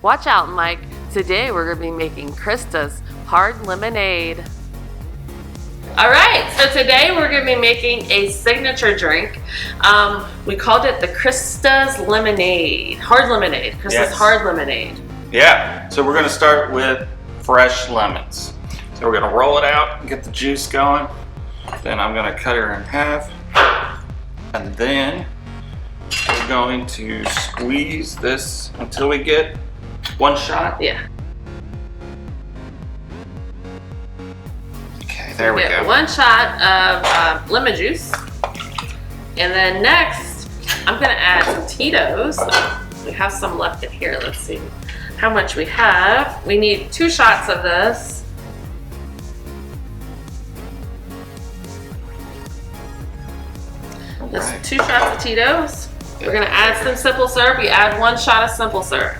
Watch out, Mike. Today we're going to be making Krista's hard lemonade. All right, so today we're going to be making a signature drink. We called it the Krista's lemonade, hard lemonade. Krista's hard lemonade. Yeah, so we're going to start with fresh lemons. So we're going to roll it out and get the juice going. Then I'm going to cut her in half. And then we're going to squeeze this until we get one shot. Yeah. Okay, there we go. One shot of lemon juice. And then next, I'm going to add some Tito's. We have some left in here. Let's see how much we have. We need 2 shots of this. That's 2 shots of Tito's. We're gonna add some simple syrup. You add 1 shot of simple syrup.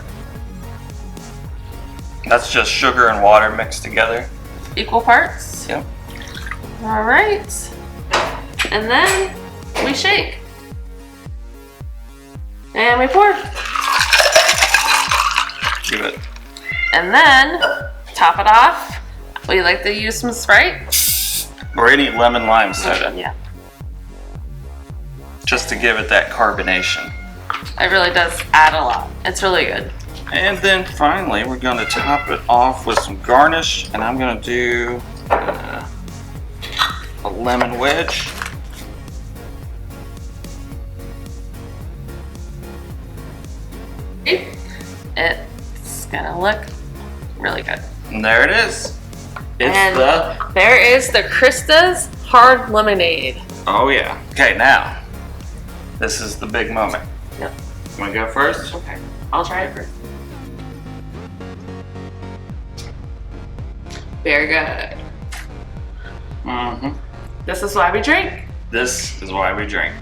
That's just sugar and water mixed together. Equal parts? Yep. All right. And then we shake. And we pour. Give it. And then top it off. We like to use some Sprite. Or any lemon lime soda. Yeah. Just to give it that carbonation. It really does add a lot. It's really good. And then finally, we're going to top it off with some garnish, and I'm going to do a lemon wedge. It's gonna look really good. And there it is. There is the Krista's hard lemonade. Oh yeah. Okay, now this is the big moment. Yep. You want to go first? Okay, I'll try it first. Very good. Mm-hmm. This is why we drink. This is why we drink.